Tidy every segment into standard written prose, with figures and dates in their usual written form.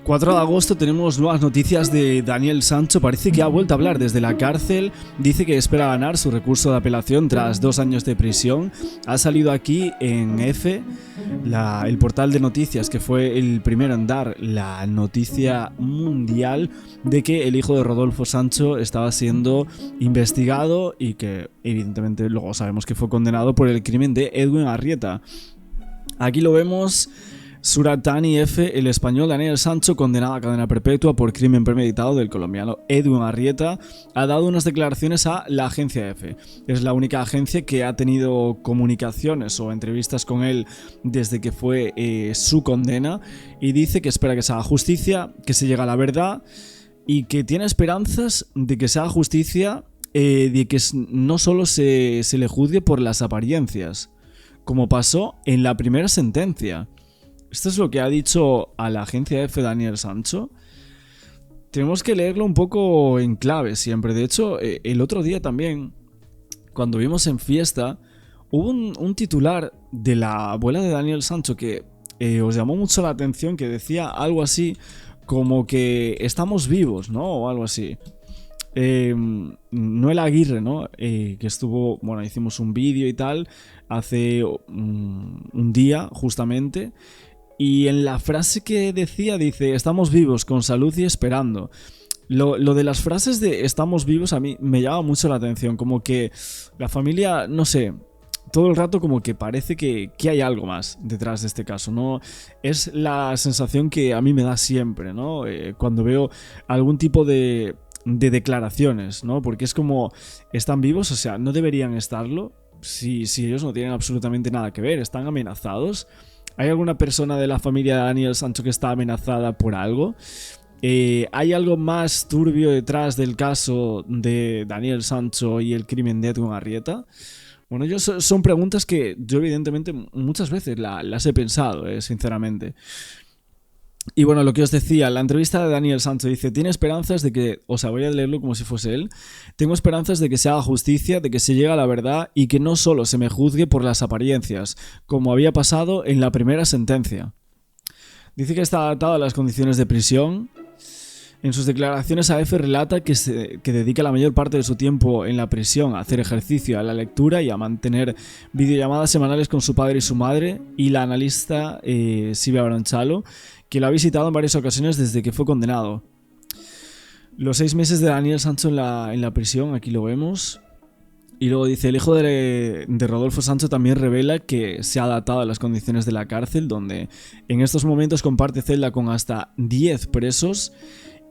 4 de agosto tenemos nuevas noticias de Daniel Sancho. Parece que ha vuelto a hablar desde la cárcel. Dice que espera ganar su recurso de apelación tras 2 años de prisión. Ha salido aquí en F, el portal de noticias que fue el primero en dar la noticia mundial de que el hijo de Rodolfo Sancho estaba siendo investigado y que evidentemente luego sabemos que fue condenado por el crimen de Edwin Arrieta. Aquí lo vemos. Suratani F, el español Daniel Sancho, condenado a cadena perpetua por crimen premeditado del colombiano Edwin Arrieta, ha dado unas declaraciones a la agencia F. Es la única agencia que ha tenido comunicaciones o entrevistas con él desde que fue su condena, y dice que espera que se haga justicia, que se llegue a la verdad y que tiene esperanzas de que se haga justicia, de que no solo se le juzgue por las apariencias, como pasó en la primera sentencia. Esto es lo que ha dicho a la agencia F Daniel Sancho. Tenemos que leerlo un poco en clave siempre. De hecho, el otro día también, cuando vimos en Fiesta, hubo un titular de la abuela de Daniel Sancho que os llamó mucho la atención, que decía algo así como que estamos vivos, ¿no? O algo así. Noel Aguirre, ¿no? Que estuvo, bueno, hicimos un vídeo y tal hace un día justamente. Y en la frase que decía, dice, estamos vivos, con salud y esperando. Lo de las frases de estamos vivos a mí me llama mucho la atención. Como que la familia, no sé, todo el rato como que parece que hay algo más detrás de este caso, ¿no? Es la sensación que a mí me da siempre, ¿no? Cuando veo algún tipo de declaraciones, ¿no? Porque es como, ¿están vivos? O sea, no deberían estarlo si ellos no tienen absolutamente nada que ver. ¿Están amenazados? ¿Hay alguna persona de la familia de Daniel Sancho que está amenazada por algo? ¿Hay algo más turbio detrás del caso de Daniel Sancho y el crimen de Edwin Arrieta? Bueno, son preguntas que yo evidentemente muchas veces las he pensado, sinceramente. Y bueno, lo que os decía, la entrevista de Daniel Sancho dice, tiene esperanzas de que, o sea, voy a leerlo como si fuese él, tengo esperanzas de que se haga justicia, de que se llegue a la verdad y que no solo se me juzgue por las apariencias, como había pasado en la primera sentencia. Dice que está adaptado a las condiciones de prisión. En sus declaraciones a F relata que dedica la mayor parte de su tiempo en la prisión a hacer ejercicio, a la lectura y a mantener videollamadas semanales con su padre y su madre, y la analista Silvia Bronchalo, que lo ha visitado en varias ocasiones desde que fue condenado. Los 6 meses de Daniel Sancho en la prisión, aquí lo vemos. Y luego dice, el hijo de Rodolfo Sancho también revela que se ha adaptado a las condiciones de la cárcel, donde en estos momentos comparte celda con hasta 10 presos,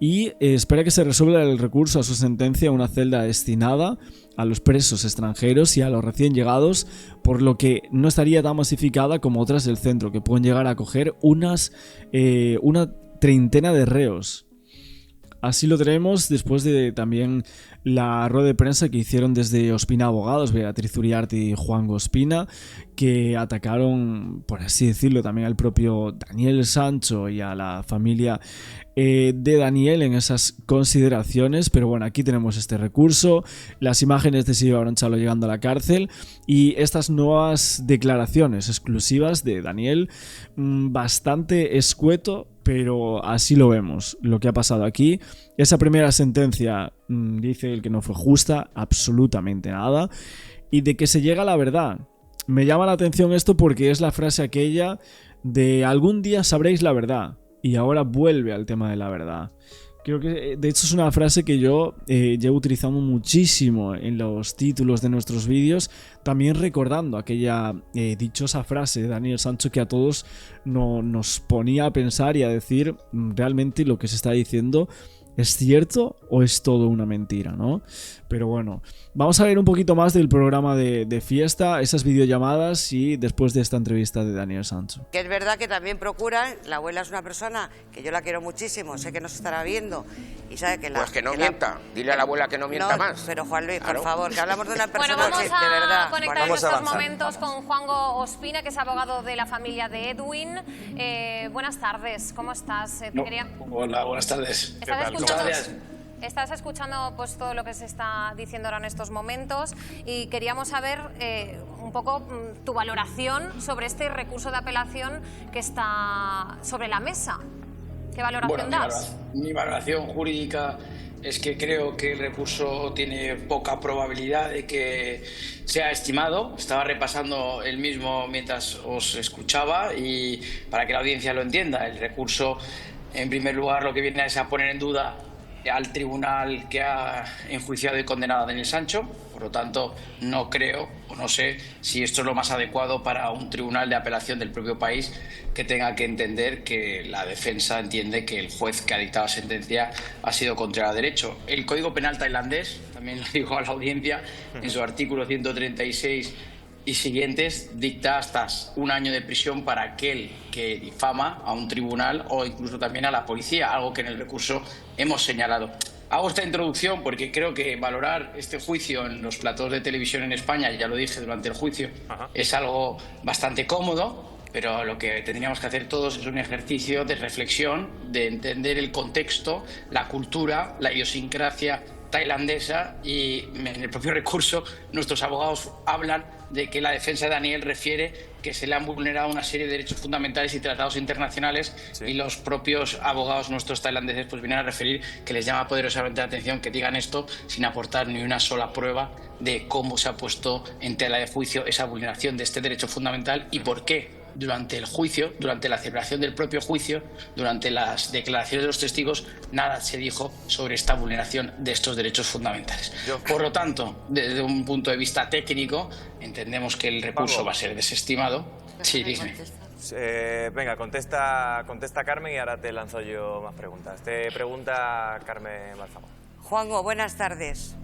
y espera que se resuelva el recurso a su sentencia a una celda destinada a los presos extranjeros y a los recién llegados, por lo que no estaría tan masificada como otras del centro, que pueden llegar a acoger una treintena de reos. Así lo tenemos después de también la rueda de prensa que hicieron desde Ospina Abogados, Beatriz Uriarte y Juan Ospina, que atacaron, por así decirlo, también al propio Daniel Sancho y a la familia de Daniel en esas consideraciones. Pero bueno, aquí tenemos este recurso, las imágenes de Silvia Bronchalo llegando a la cárcel y estas nuevas declaraciones exclusivas de Daniel, bastante escueto, pero así lo vemos, lo que ha pasado aquí. Esa primera sentencia, dice él que no fue justa, absolutamente nada, y de que se llega a la verdad. Me llama la atención esto porque es la frase aquella de algún día sabréis la verdad, y ahora vuelve al tema de la verdad. Creo que de hecho es una frase que yo llevo utilizando muchísimo en los títulos de nuestros vídeos, también recordando aquella dichosa frase de Daniel Sancho que a todos nos ponía a pensar y a decir realmente lo que se está diciendo ¿es cierto o es todo una mentira, no? Pero bueno, vamos a ver un poquito más del programa de Fiesta, esas videollamadas y después de esta entrevista de Daniel Sancho. Que es verdad que también procuran, la abuela es una persona que yo la quiero muchísimo, sé que nos estará viendo y sabe que la... Pues que no mienta, dile a la abuela que no mienta más. Pero Juan Luis, claro, por favor, que hablamos de una persona bueno, que de verdad... Vamos a conectar en estos momentos con Juanjo Ospina, que es abogado de la familia de Edwin. Buenas tardes, ¿cómo estás? Hola, buenas tardes. Estás escuchando pues todo lo que se está diciendo ahora en estos momentos y queríamos saber un poco tu valoración sobre este recurso de apelación que está sobre la mesa. ¿Qué valoración das? Mi valoración jurídica es que creo que el recurso tiene poca probabilidad de que sea estimado. Estaba repasando el mismo mientras os escuchaba y para que la audiencia lo entienda, el recurso, en primer lugar, lo que viene es a poner en duda al tribunal que ha enjuiciado y condenado a Daniel Sancho. Por lo tanto, no creo o no sé si esto es lo más adecuado para un tribunal de apelación del propio país que tenga que entender que la defensa entiende que el juez que ha dictado la sentencia ha sido contrario a derecho. El Código Penal tailandés, también lo digo a la audiencia, en su artículo 136 y siguientes, dicta hasta 1 año de prisión para aquel que difama a un tribunal o incluso también a la policía, algo que en el recurso hemos señalado. Hago esta introducción porque creo que valorar este juicio en los platós de televisión en España, ya lo dije durante el juicio, es algo bastante cómodo, pero lo que tendríamos que hacer todos es un ejercicio de reflexión, de entender el contexto, la cultura, la idiosincrasia tailandesa, y en el propio recurso nuestros abogados hablan de que la defensa de Daniel refiere que se le han vulnerado una serie de derechos fundamentales y tratados internacionales, y los propios abogados nuestros tailandeses pues vienen a referir que les llama poderosamente la atención que digan esto sin aportar ni una sola prueba de cómo se ha puesto en tela de juicio esa vulneración de este derecho fundamental y por qué durante el juicio, durante la celebración del propio juicio, durante las declaraciones de los testigos, nada se dijo sobre esta vulneración de estos derechos fundamentales. Por lo tanto, desde un punto de vista técnico, entendemos que el recurso va a ser desestimado. Sí, dime. Venga, contesta Carmen y ahora te lanzo yo más preguntas. Te pregunta Carmen Balzamo. Juanjo, buenas tardes.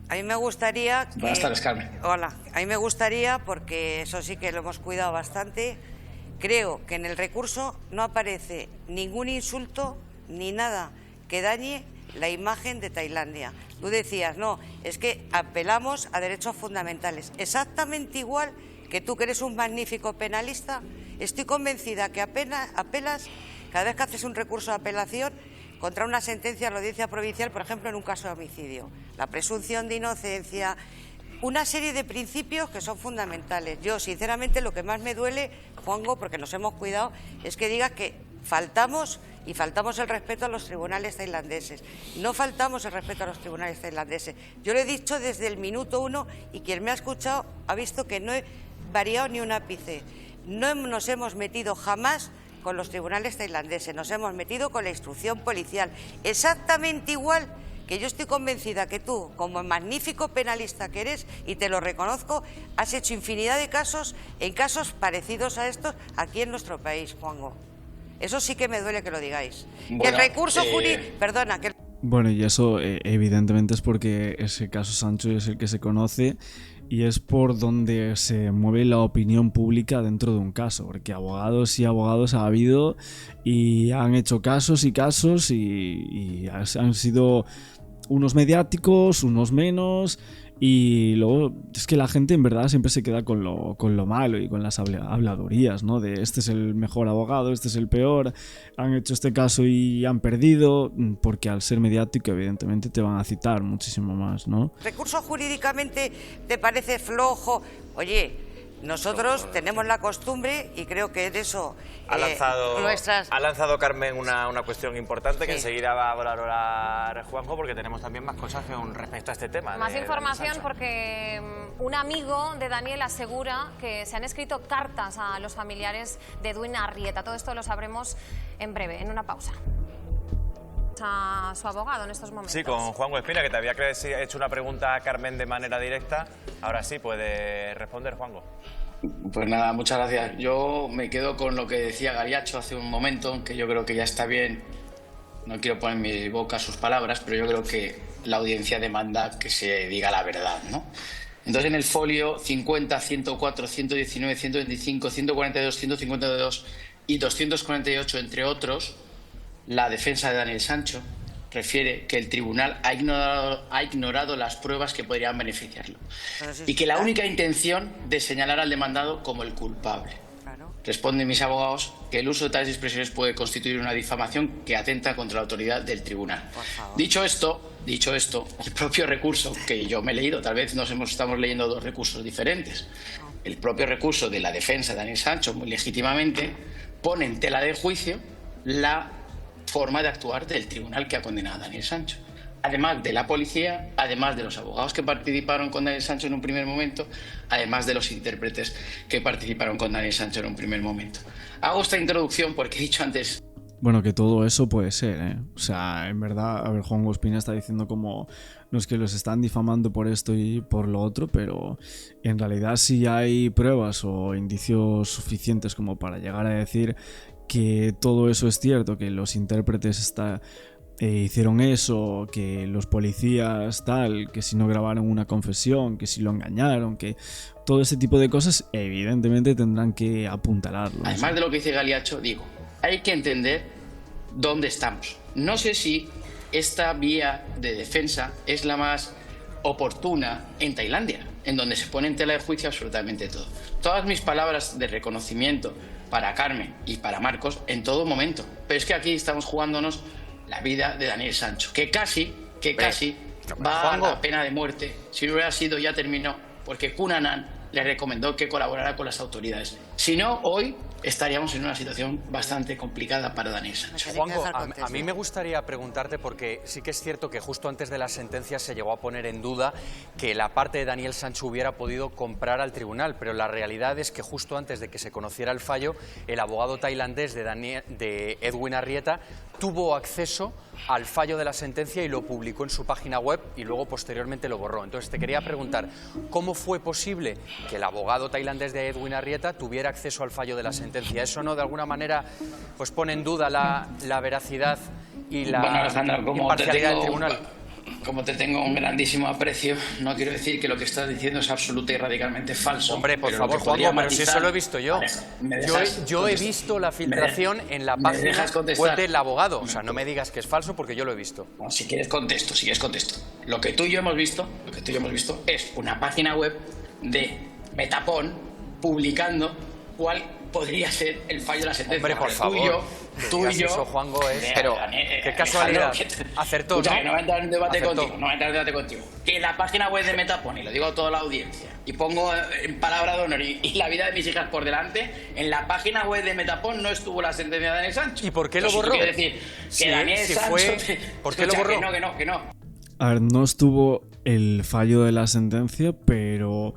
A mí me gustaría que... Buenas tardes, Carmen. Hola. A mí me gustaría, porque eso sí que lo hemos cuidado bastante, creo que en el recurso no aparece ningún insulto ni nada que dañe la imagen de Tailandia. Tú decías, no, es que apelamos a derechos fundamentales. Exactamente igual que tú, que eres un magnífico penalista, estoy convencida que apelas cada vez que haces un recurso de apelación contra una sentencia de la audiencia provincial, por ejemplo, en un caso de homicidio. La presunción de inocencia, una serie de principios que son fundamentales. Yo, sinceramente, lo que más me duele, Juanjo, porque nos hemos cuidado, es que digas que faltamos el respeto a los tribunales tailandeses. No faltamos el respeto a los tribunales tailandeses. Yo lo he dicho desde el minuto 1 y quien me ha escuchado ha visto que no he variado ni un ápice. No nos hemos metido jamás con los tribunales tailandeses, nos hemos metido con la instrucción policial, exactamente igual que yo estoy convencida que tú, como magnífico penalista que eres, y te lo reconozco, has hecho infinidad de casos, en casos parecidos a estos, aquí en nuestro país, Juanjo. Eso sí que me duele que lo digáis. Bueno, que el recurso jurídico... Perdona, que... Bueno, y eso evidentemente es porque ese caso Sancho es el que se conoce y es por donde se mueve la opinión pública dentro de un caso, porque abogados y abogados ha habido y han hecho casos y casos y han sido unos mediáticos, unos menos, y luego es que la gente en verdad siempre se queda con lo malo y con las habladurías, ¿no? De este es el mejor abogado, este es el peor, han hecho este caso y han perdido, porque al ser mediático evidentemente te van a citar muchísimo más, ¿no? ¿Recurso jurídicamente te parece flojo? Oye, nosotros tenemos la costumbre, y creo que de eso ha lanzado Carmen una cuestión importante que enseguida va a valorar Juanjo, porque tenemos también más cosas con respecto a este tema. Más información, porque un amigo de Daniel asegura que se han escrito cartas a los familiares de Edwin Arrieta. Todo esto lo sabremos en breve, en una pausa. A su abogado en estos momentos. Sí, con Juanjo Espina, que te había hecho una pregunta a Carmen de manera directa. Ahora sí puede responder, Juanjo. Pues nada, muchas gracias. Yo me quedo con lo que decía Gariacho hace un momento, que yo creo que ya está bien. No quiero poner en mi boca sus palabras, pero yo creo que la audiencia demanda que se diga la verdad, ¿no? Entonces, en el folio 50, 104, 119, 125, 142, 152 y 248, entre otros, la defensa de Daniel Sancho refiere que el tribunal ha ignorado las pruebas que podrían beneficiarlo y que la única intención de señalar al demandado como el culpable. Responden mis abogados que el uso de tales expresiones puede constituir una difamación que atenta contra la autoridad del tribunal. Dicho esto, el propio recurso, que yo me he leído, tal vez estamos leyendo dos recursos diferentes, el propio recurso de la defensa de Daniel Sancho, muy legítimamente, pone en tela de juicio la forma de actuar del tribunal que ha condenado a Daniel Sancho. Además de la policía, además de los abogados que participaron con Daniel Sancho en un primer momento, además de los intérpretes que participaron con Daniel Sancho en un primer momento. Hago esta introducción porque he dicho antes... Bueno, que todo eso puede ser, ¿eh? O sea, en verdad, a ver, Juan Ospina está diciendo como no es que los están difamando por esto y por lo otro, pero en realidad sí hay pruebas o indicios suficientes como para llegar a decir que todo eso es cierto, que los intérpretes hicieron eso, que los policías tal, que si no grabaron una confesión, que si lo engañaron, que todo ese tipo de cosas evidentemente tendrán que apuntalarlo. Además de lo que dice Galiacho, digo, hay que entender dónde estamos. No sé si esta vía de defensa es la más oportuna en Tailandia, en donde se pone en tela de juicio absolutamente todo. Todas mis palabras de reconocimiento para Carmen y para Marcos en todo momento, pero es que aquí estamos jugándonos la vida de Daniel Sancho, que casi va a la pena de muerte. Si no hubiera sido, ya terminó, porque Cunanan le recomendó que colaborara con las autoridades. Si no, hoy estaríamos en una situación bastante complicada para Daniel Sancho. Juanjo, a mí me gustaría preguntarte, porque sí que es cierto que justo antes de la sentencia se llegó a poner en duda que la parte de Daniel Sancho hubiera podido comprar al tribunal, pero la realidad es que justo antes de que se conociera el fallo, el abogado tailandés de Edwin Arrieta tuvo acceso al fallo de la sentencia y lo publicó en su página web y luego posteriormente lo borró. Entonces te quería preguntar, ¿cómo fue posible que el abogado tailandés de Edwin Arrieta tuviera acceso al fallo de la sentencia? ¿Eso no de alguna manera pues pone en duda la veracidad y la imparcialidad del tribunal? Como te tengo un grandísimo aprecio, no quiero decir que lo que estás diciendo es absoluta y radicalmente falso. Hombre, por favor, Juanjo, pero si eso lo he visto yo. Yo he visto la filtración en la página web del abogado. O sea, no me digas que es falso porque yo lo he visto. Bueno, si quieres contesto. Lo que tú y yo hemos visto es una página web de Metapon publicando cuál podría ser el fallo de la sentencia. Hombre, por favor. Tú y yo. Eso, Juanjo, es. Pero, qué casualidad. Acertó, escucha, ¿no? Que no voy a entrar en debate contigo. Que la página web de Metapon, y lo digo a toda la audiencia, y pongo en palabra de honor y la vida de mis hijas por delante, en la página web de Metapon no estuvo la sentencia de Daniel Sancho. ¿Y por qué lo borró? Quiero decir que Daniel Sancho. ¿Por qué lo borró? Que no. A ver, no estuvo el fallo de la sentencia, pero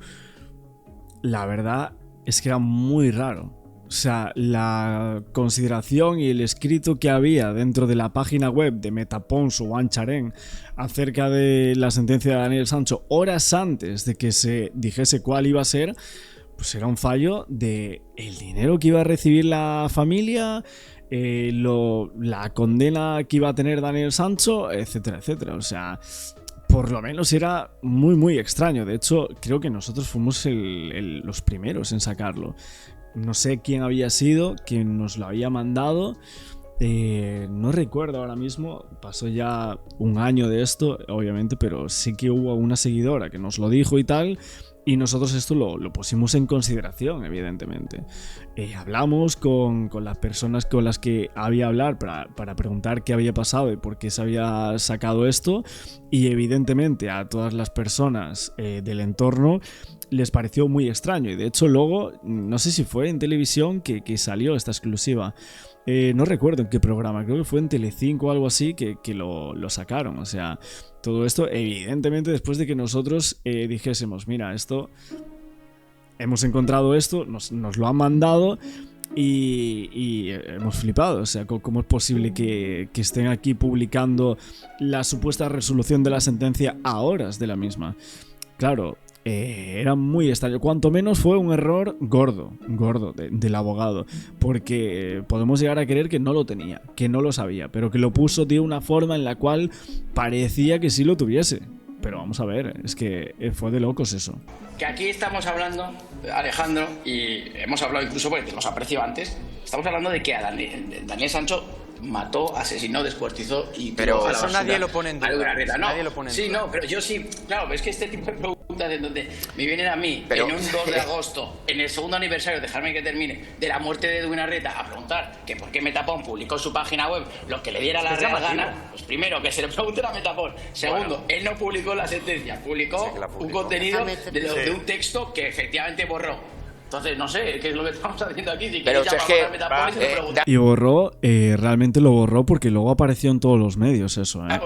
la verdad es que era muy raro. O sea, la consideración y el escrito que había dentro de la página web de Metapons o Wancharen acerca de la sentencia de Daniel Sancho horas antes de que se dijese cuál iba a ser, pues era un fallo de el dinero que iba a recibir la familia, la condena que iba a tener Daniel Sancho, etcétera, etcétera. O sea, por lo menos era muy, muy extraño. De hecho, creo que nosotros fuimos los primeros en sacarlo. No sé quién había sido, quién nos lo había mandado. No recuerdo ahora mismo. Pasó ya un año de esto, obviamente, pero sí que hubo una seguidora que nos lo dijo y tal. Y nosotros esto lo pusimos en consideración, evidentemente. Hablamos con las personas con las que había hablar para preguntar qué había pasado y por qué se había sacado esto. Y evidentemente a todas las personas del entorno les pareció muy extraño. Y de hecho luego, no sé si fue en televisión que salió esta exclusiva. No recuerdo en qué programa, creo que fue en Telecinco o algo así que lo sacaron. O sea, todo esto evidentemente después de que nosotros dijésemos, mira, esto hemos encontrado esto, nos lo han mandado y hemos flipado. O sea, ¿cómo es posible que estén aquí publicando la supuesta resolución de la sentencia a horas de la misma? Claro, era muy extraño. Cuanto menos fue un error gordo del abogado, porque podemos llegar a creer que no lo tenía, que no lo sabía, pero que lo puso de una forma en la cual parecía que sí lo tuviese. Pero vamos a ver, es que fue de locos eso. Que aquí estamos hablando, Alejandro, y hemos hablado incluso porque te los aprecio antes, estamos hablando de que a Daniel Sancho mató, asesinó, descuartizó y... Pero eso nadie lo pone en duda. Nadie lo pone en duda. Sí, no, pero yo sí, claro, es que este tipo de preguntas en donde me vienen a mí, en un 2 de agosto, en el segundo aniversario, dejarme que termine, de la muerte de Edwin Arrieta, a preguntar que por qué Metapon publicó en su página web lo que le diera la real gana, pues primero, que se le pregunte a Metapon. Segundo, él no publicó la sentencia, publicó un contenido de un texto que efectivamente borró. Entonces, no sé, ¿qué es lo que estamos haciendo aquí? Si Pero quieres es que... llamar a Metapolis y preguntar. Y borró, realmente lo borró porque luego apareció en todos los medios eso, ¿eh?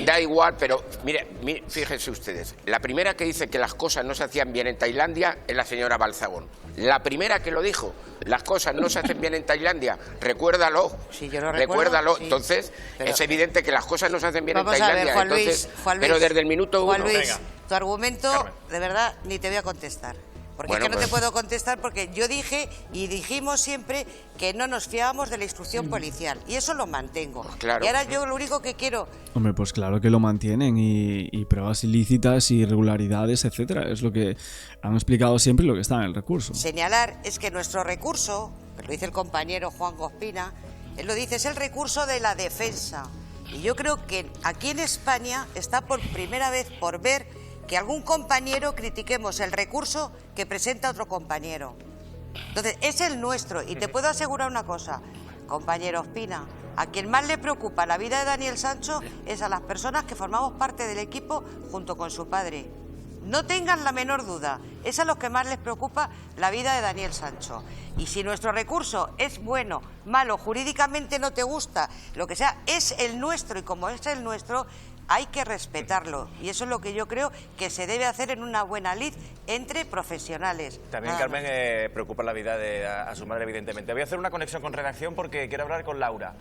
Da igual, pero mire, fíjense ustedes. La primera que dice que las cosas no se hacían bien en Tailandia es la señora Balzagón. La primera que lo dijo, las cosas no se hacen bien en Tailandia, recuérdalo. Sí, yo lo recuerdo. Recuérdalo. Sí. Entonces, Pero es evidente que las cosas no se hacen bien en vamos a Tailandia. ver, Juan Entonces, Luis, pero desde el minuto Juan uno... Luis, Venga. tu argumento, Carmen. de verdad, ni te voy a contestar. Porque Bueno, es que no pues... te puedo contestar porque yo dije y dijimos siempre que no nos fiábamos de la instrucción policial. Y eso lo mantengo. Claro. Y ahora yo lo único que quiero... Hombre, pues claro que lo mantienen y pruebas ilícitas, irregularidades, etcétera. Es lo que han explicado siempre y lo que está en el recurso. Señalar es que nuestro recurso, que lo dice el compañero Juan Ospina, él lo dice, es el recurso de la defensa. Y yo creo que aquí en España está por primera vez por ver que algún compañero critiquemos el recurso que presenta otro compañero. Entonces, es el nuestro. Y te puedo asegurar una cosa, compañero Ospina, a quien más le preocupa la vida de Daniel Sancho es a las personas que formamos parte del equipo junto con su padre. No tengan la menor duda, es a los que más les preocupa la vida de Daniel Sancho. Y si nuestro recurso es bueno, malo, jurídicamente no te gusta, lo que sea, es el nuestro y como es el nuestro, hay que respetarlo. Y eso es lo que yo creo que se debe hacer en una buena lid entre profesionales. También, Nada Carmen, preocupa la vida a su madre, evidentemente. Voy a hacer una conexión con redacción porque quiero hablar con Laura.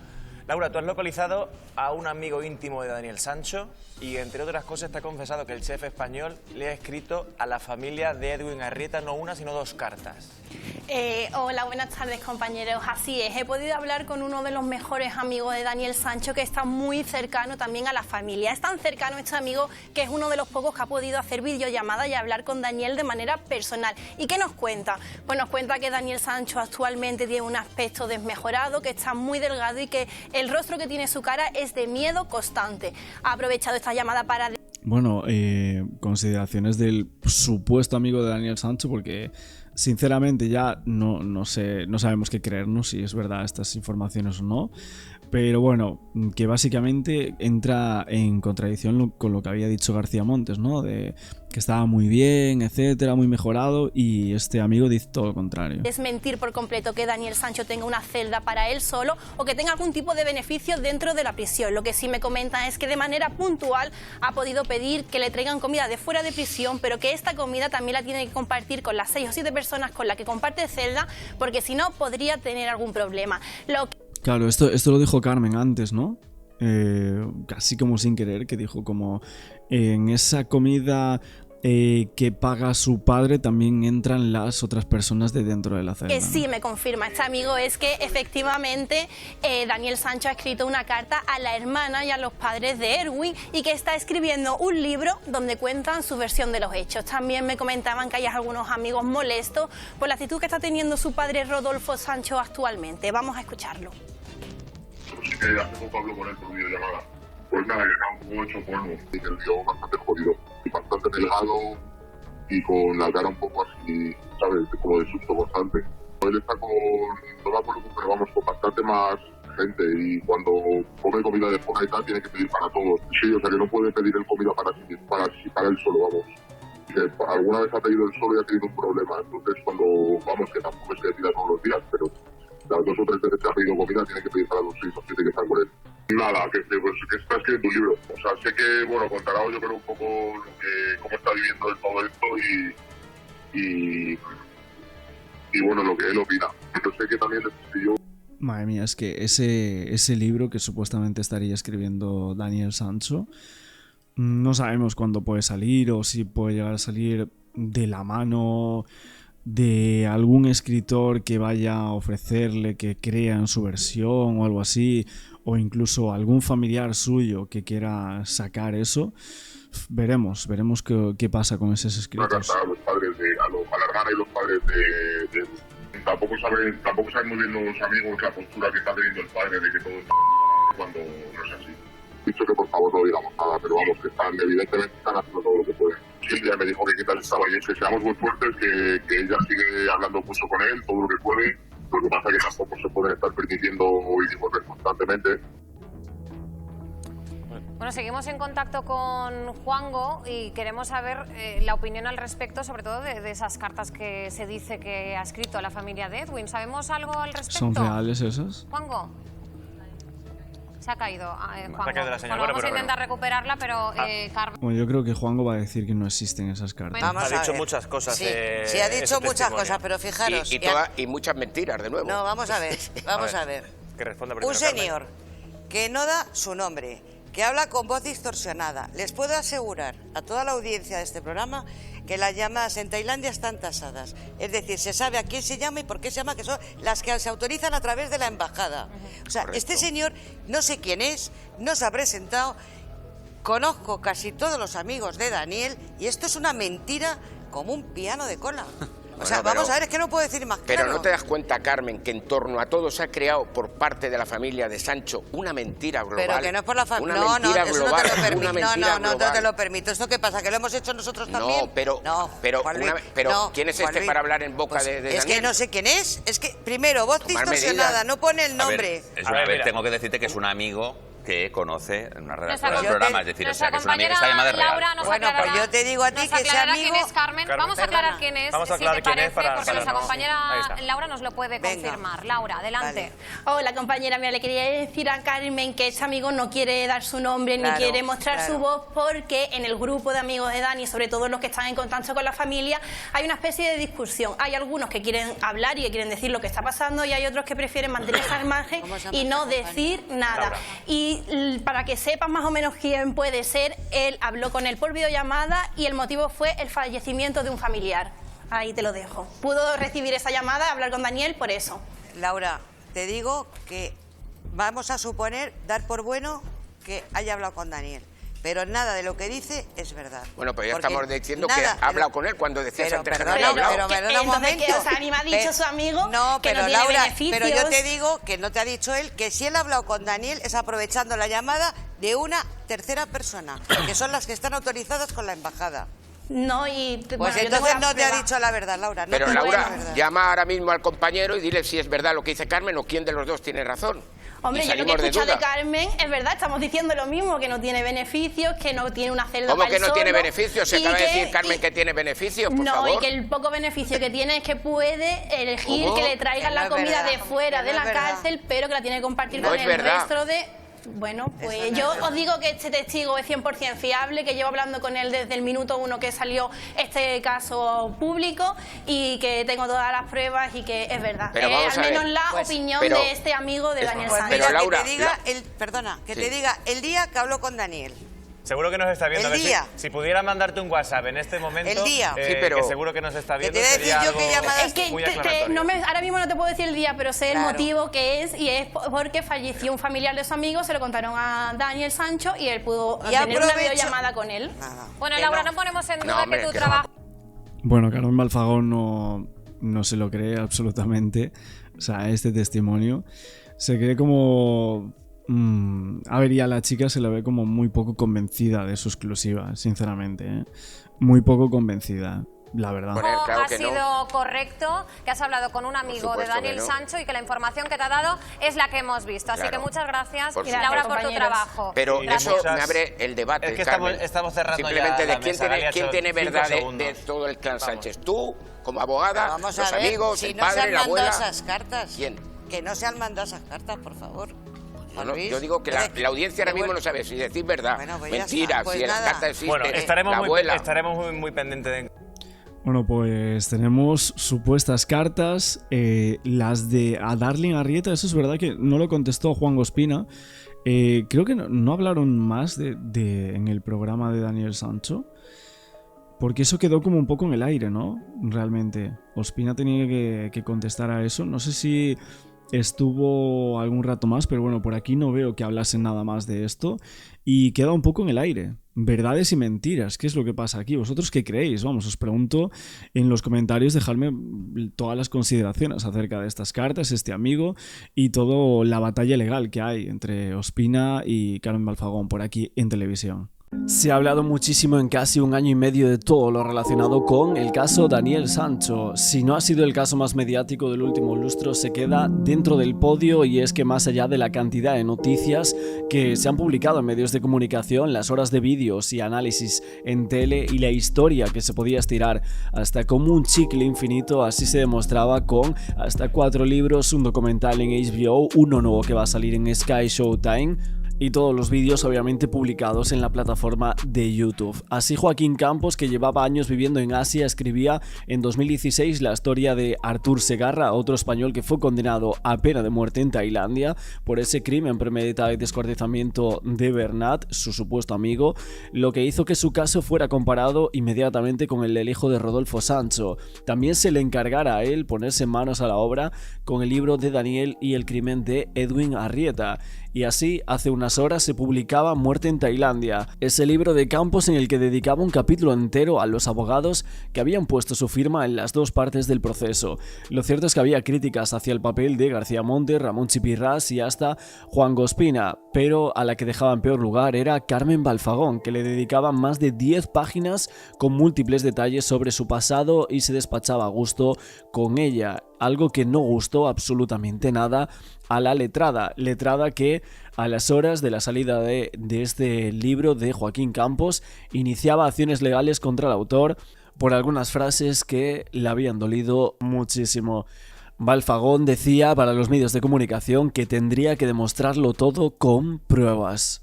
Laura, tú has localizado a un amigo íntimo de Daniel Sancho y, entre otras cosas, te ha confesado que el chef español le ha escrito a la familia de Edwin Arrieta no una, sino 2 cartas. Hola, buenas tardes, compañeros. Así es, he podido hablar con uno de los mejores amigos de Daniel Sancho, que está muy cercano también a la familia. Es tan cercano este amigo que es uno de los pocos que ha podido hacer videollamada y hablar con Daniel de manera personal. ¿Y qué nos cuenta? Pues nos cuenta que Daniel Sancho actualmente tiene un aspecto desmejorado, que está muy delgado y que el rostro que tiene su cara es de miedo constante. Ha aprovechado esta llamada para... Bueno, consideraciones del supuesto amigo de Daniel Sancho, porque sinceramente ya no sabemos qué creernos, si es verdad estas informaciones o no. Pero bueno, que básicamente entra en contradicción con lo que había dicho García Montes, ¿no? De que estaba muy bien, etcétera, muy mejorado, y este amigo dice todo lo contrario. Desmentir por completo que Daniel Sancho tenga una celda para él solo o que tenga algún tipo de beneficio dentro de la prisión. Lo que sí me comenta es que de manera puntual ha podido pedir que le traigan comida de fuera de prisión, pero que esta comida también la tiene que compartir con las 6 o 7 personas con las que comparte celda, porque si no podría tener algún problema. Claro, esto lo dijo Carmen antes, ¿no? Casi como sin querer, que dijo como en esa comida que paga su padre también entran las otras personas de dentro de la celda, Que ¿no? sí me confirma este amigo es que efectivamente Daniel Sancho ha escrito una carta a la hermana y a los padres de Erwin y que está escribiendo un libro donde cuentan su versión de los hechos. También me comentaban que hay algunos amigos molestos por la actitud que está teniendo su padre Rodolfo Sancho actualmente. Vamos a escucharlo. Sí que hace poco hablo con él por videollamada. Pues nada, que estaba un poco hecho polvo y que el tío bastante jodido y bastante delgado y con la cara un poco así, ¿sabes? Como de susto constante. Él está con, no me acuerdo, pero vamos, con bastante más gente y cuando come comida de fuera y tal tiene que pedir para todos. Sí, o sea que no puede pedir el comida para él solo, vamos. Que alguna vez ha pedido él solo y ha tenido un problema. Entonces cuando, vamos, que tampoco es que pida todos los días, pero las 2 o 3 veces que ha pedido comida tiene que pedir para los 6 o 7 que están con él. Nada, que está escribiendo un libro. O sea, sé que, bueno, contará yo creo un poco cómo está viviendo él todo esto y bueno, lo que él opina. Pero sé que también yo... Madre mía, es que ese libro que supuestamente estaría escribiendo Daniel Sancho, no sabemos cuándo puede salir o si puede llegar a salir de la mano de algún escritor que vaya a ofrecerle que crea en su versión o algo así, o incluso algún familiar suyo que quiera sacar eso. Veremos qué pasa con esos escritos. A los padres a la hermana y los padres de tampoco saben muy bien los amigos la postura que está teniendo el padre de que todo es cuando no es así. Dicho que por favor no digamos nada, pero vamos, que evidentemente están haciendo todo lo que pueden. Silvia me dijo que qué tal estaba y es que seamos muy fuertes, que ella sigue hablando mucho con él, todo lo que puede. Lo que pasa es que tampoco se pueden estar permitiendo y volver constantemente. Bueno, seguimos en contacto con Juango y queremos saber la opinión al respecto, sobre todo de esas cartas que se dice que ha escrito a la familia de Edwin. ¿Sabemos algo al respecto? ¿Son reales esas? Juango. Se ha caído, Juango. Se ha caído la señal. Bueno, vamos a intentar recuperarla, pero Carmen... Bueno, yo creo que Juango va a decir que no existen esas cartas. Vamos Ha a dicho ver. muchas cosas. Sí, sí, ha dicho muchas cosas, pero fijaros. Y muchas mentiras, de nuevo. No, vamos a ver, vamos a ver. Que responda primero Un señor que no da su nombre, que habla con voz distorsionada. Les puedo asegurar a toda la audiencia de este programa que las llamadas en Tailandia están tasadas. Es decir, se sabe a quién se llama y por qué se llama, que son las que se autorizan a través de la embajada. O sea, Correcto. este señor no sé quién es, no se ha presentado. Conozco casi todos los amigos de Daniel y esto es una mentira como un piano de cola. O sea, Bueno, vamos a ver, es que no puedo decir más Pero claro. ¿no te das cuenta, Carmen, que en torno a todo se ha creado por parte de la familia de Sancho una mentira global? Pero que no es por la familia. Una No, mentira eso global, no te lo permito. una No, mentira no te global. lo permito. ¿Esto qué pasa? ¿Que lo hemos hecho nosotros también? No, pero Juan Luis, no, ¿quién es Juan este Luis. para hablar en boca Pues de es Daniel? que no sé quién es. Es que, primero, voz Tomar distorsionada, medidas. no pone el A ver, nombre. mira, tengo que decirte que es un amigo que conoce en una redactora del Yo te- programa, es decir, o sea, que es una amiga, Nuestra esta llamada es real. Laura nos Bueno, aclarará, pues yo te digo a ti nos que ese aclarará amigo... quién es Carmen. Vamos a aclarar quién es, Vamos a si aclarar te quién es parece, para- porque para nuestra no- compañera Ahí está. Laura nos lo puede Venga. confirmar. Laura, adelante. Hola compañera, mira, le quería decir a Carmen que este amigo no quiere dar su nombre Claro, ni quiere mostrar claro. su voz porque en el grupo de amigos de Dani, sobre todo los que están en contacto con la familia, hay una especie de discusión. Hay algunos que quieren hablar y que quieren decir lo que está pasando y hay otros que prefieren mantenerse al margen ¿Cómo se llama y no esta compañera? decir nada. Laura. Y para que sepan más o menos quién puede ser, él habló con él por videollamada y el motivo fue el fallecimiento de un familiar. Ahí te lo dejo. Pudo recibir esa llamada, hablar con Daniel por eso. Laura, te digo que vamos a suponer, dar por bueno que haya hablado con Daniel. Pero nada de lo que dice es verdad. Bueno, pues ya Porque estamos diciendo que nada ha hablado de- con él cuando decías Pero, antes que no perdona, había hablado. pero un Entonces, momento. que, o sea, a mí me ha dicho su amigo no, que pero no tiene Laura, beneficios. pero yo te digo que no te ha dicho él que si él ha hablado con Daniel es aprovechando la llamada de una tercera persona, que son las que están autorizadas con la embajada. No, y Pues bueno, yo tengo entonces las no te ha pruebas. dicho la verdad, Laura. No Pero te ha dicho Laura, la verdad. llama ahora mismo al compañero y dile si es verdad lo que dice Carmen o quién de los dos tiene razón. Hombre, Y yo lo que he salimos de escuchado de duda. Carmen es verdad, estamos diciendo lo mismo, que no tiene beneficios, que no tiene una celda ¿Cómo para que él no tiene solo, beneficios? Se y acaba de que- decir Carmen y- que tiene beneficios, por No, favor. y que el poco beneficio que tiene es que puede elegir ¿Cómo? que le Que traigan no la es comida verdad, de fuera que de no la es verdad. cárcel, pero que la tiene que compartir No con es el verdad. resto de... Bueno, pues Eso no yo es verdad. os digo que este testigo es 100% fiable, que llevo hablando con él desde el minuto 1 que salió este caso público y que tengo todas las pruebas y que es verdad. Pero vamos al a ver, menos la pues, opinión pero- de este amigo de es- Daniel Pues Sánchez. pero mira, Laura, que te diga la- el, perdona, que Sí. te diga el día que habló con Daniel. Seguro que nos está viendo. El A ver día. Si pudiera mandarte un WhatsApp en este momento, El día. Sí, pero- que seguro que nos está Que te viendo. voy a decir sería yo que algo llamadas- Es que muy no aclaratorio. ahora mismo no te puedo decir el día, pero sé Claro. el motivo que es y es porque falleció un familiar de su amigo, se lo contaron a Daniel Sancho y él pudo Y tener una aprovecho- videollamada con él. Nada, Bueno, que Laura, no. no ponemos en No, duda hombre, que tu que no. trabajo... Bueno, Carmen Balfagón no se lo cree absolutamente. O sea, este testimonio se cree como... a ver, y a la chica se la ve como muy poco convencida de su exclusiva, sinceramente, ¿eh? Muy poco convencida, la verdad. Bueno, claro ha que no. sido correcto, que has hablado con un amigo de supuesto Daniel que no. Sancho y que la información que te ha dado es la que hemos visto. Así Claro. que muchas gracias, Por Laura, supuesto. por tu Compañeros. trabajo. Pero Sí, eso muchas- me abre el debate, Es que Carmen. estamos cerrando Simplemente ya de la quién mesa, tiene, había quién hecho tiene 5 verdad de segundos. todo el clan Vamos. Sánchez. Tú, como abogada, Vamos los a ver, amigos, si el no se padre, han la mandado abuela. esas cartas. ¿Quién? Que no se han mandado esas cartas, por favor. Juan Bueno, Luis. yo digo que la audiencia ahora mismo no sabe si decir verdad, Bueno, pues ya mentira, está. Pues si en la nada. carta existe Bueno, estaremos la abuela. muy pendientes de... Bueno, pues tenemos supuestas cartas, las de a Darling Arrieta, eso es verdad que no lo contestó Juan Ospina. Creo que no hablaron más en el programa de Daniel Sancho, porque eso quedó como un poco en el aire, ¿no? Realmente, Ospina tenía que contestar a eso, no sé si estuvo algún rato más, pero bueno, por aquí no veo que hablasen nada más de esto y queda un poco en el aire. Verdades y mentiras, ¿qué es lo que pasa aquí? ¿Vosotros qué creéis? Vamos, os pregunto en los comentarios, dejadme todas las consideraciones acerca de estas cartas, este amigo y toda la batalla legal que hay entre Ospina y Carmen Balfagón por aquí en televisión. Se ha hablado muchísimo en casi un año y medio de todo lo relacionado con el caso Daniel Sancho. Si no ha sido el caso más mediático del último lustro, se queda dentro del podio, y es que más allá de la cantidad de noticias que se han publicado en medios de comunicación, las horas de vídeos y análisis en tele y la historia que se podía estirar hasta como un chicle infinito, así se demostraba con hasta 4 libros, un documental en HBO, uno nuevo que va a salir en Sky Showtime, y todos los vídeos obviamente publicados en la plataforma de YouTube. Así Joaquín Campos, que llevaba años viviendo en Asia, escribía en 2016 la historia de Artur Segarra, otro español que fue condenado a pena de muerte en Tailandia por ese crimen premeditado y descuartizamiento de Bernat, su supuesto amigo, lo que hizo que su caso fuera comparado inmediatamente con el del hijo de Rodolfo Sancho. También se le encargara a él ponerse manos a la obra con el libro de Daniel y el crimen de Edwin Arrieta. Y así, hace unas horas se publicaba Muerte en Tailandia, ese libro de Campos en el que dedicaba un capítulo entero a los abogados que habían puesto su firma en las dos partes del proceso. Lo cierto es que había críticas hacia el papel de García Montes, Ramón Chipirrás y hasta Juan Gospina, pero a la que dejaba en peor lugar era Carmen Balfagón, que le dedicaba más de 10 páginas con múltiples detalles sobre su pasado y se despachaba a gusto con ella. Algo que no gustó absolutamente nada a la letrada que a las horas de la salida de este libro de Joaquín Campos iniciaba acciones legales contra el autor por algunas frases que le habían dolido muchísimo. Balfagón decía para los medios de comunicación que tendría que demostrarlo todo con pruebas.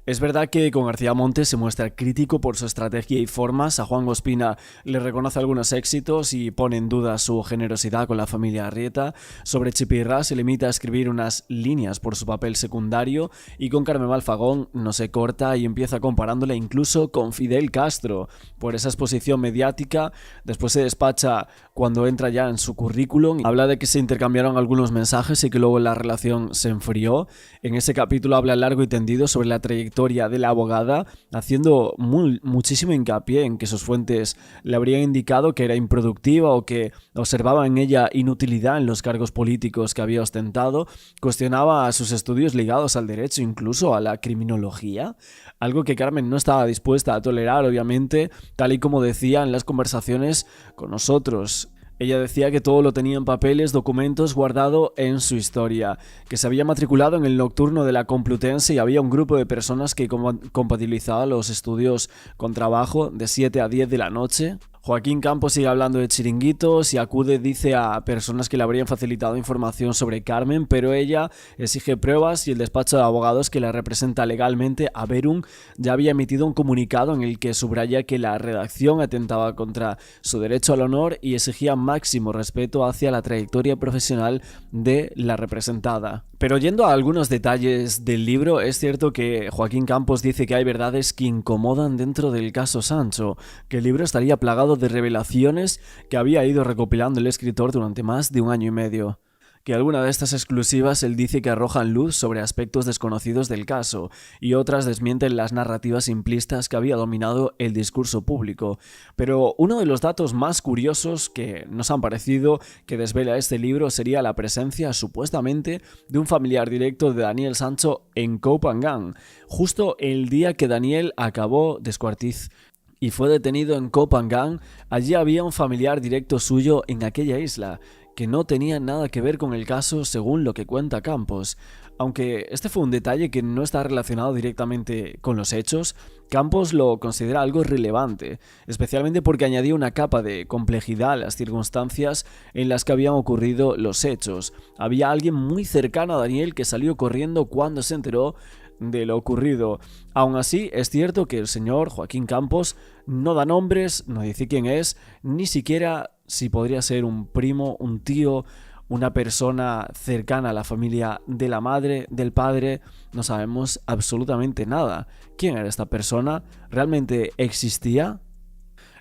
Es verdad que con García Montes se muestra crítico por su estrategia y formas, a Juan Gospina le reconoce algunos éxitos y pone en duda su generosidad con la familia Arrieta, sobre Chipirrás se limita a escribir unas líneas por su papel secundario, y con Carmen Balfagón no se corta y empieza comparándole incluso con Fidel Castro por esa exposición mediática. Después se despacha cuando entra ya en su currículum, habla de que se intercambiaron algunos mensajes y que luego la relación se enfrió. En ese capítulo habla largo y tendido sobre la trayectoria de la abogada, haciendo muchísimo hincapié en que sus fuentes le habrían indicado que era improductiva o que observaba en ella inutilidad en los cargos políticos que había ostentado. Cuestionaba a sus estudios ligados al derecho, incluso a la criminología, algo que Carmen no estaba dispuesta a tolerar, obviamente, tal y como decía en las conversaciones con nosotros. Ella decía que todo lo tenía en papeles, documentos, guardado en su historia, que se había matriculado en el nocturno de la Complutense y había un grupo de personas que compatibilizaba los estudios con trabajo de 7 a 10 de la noche. Joaquín Campos sigue hablando de chiringuitos y acude, dice, a personas que le habrían facilitado información sobre Carmen, pero ella exige pruebas y el despacho de abogados que la representa legalmente, Averum, ya había emitido un comunicado en el que subraya que la redacción atentaba contra su derecho al honor y exigía máximo respeto hacia la trayectoria profesional de la representada. Pero yendo a algunos detalles del libro, es cierto que Joaquín Campos dice que hay verdades que incomodan dentro del caso Sancho, que el libro estaría plagado de revelaciones que había ido recopilando el escritor durante más de un año y medio. Que alguna de estas exclusivas él dice que arrojan luz sobre aspectos desconocidos del caso y otras desmienten las narrativas simplistas que había dominado el discurso público. Pero uno de los datos más curiosos que nos han parecido que desvela este libro sería la presencia supuestamente de un familiar directo de Daniel Sancho en Koh Phangan, justo el día que Daniel acabó descuartizado y fue detenido en Koh Phangan. Allí había un familiar directo suyo en aquella isla, que no tenía nada que ver con el caso según lo que cuenta Campos. Aunque este fue un detalle que no está relacionado directamente con los hechos, Campos lo considera algo relevante, especialmente porque añadía una capa de complejidad a las circunstancias en las que habían ocurrido los hechos. Había alguien muy cercano a Daniel que salió corriendo cuando se enteró de lo ocurrido. Aún así, es cierto que el señor Joaquín Campos no da nombres, no dice quién es, ni siquiera si podría ser un primo, un tío, una persona cercana a la familia de la madre, del padre. No sabemos absolutamente nada. ¿Quién era esta persona? ¿Realmente existía?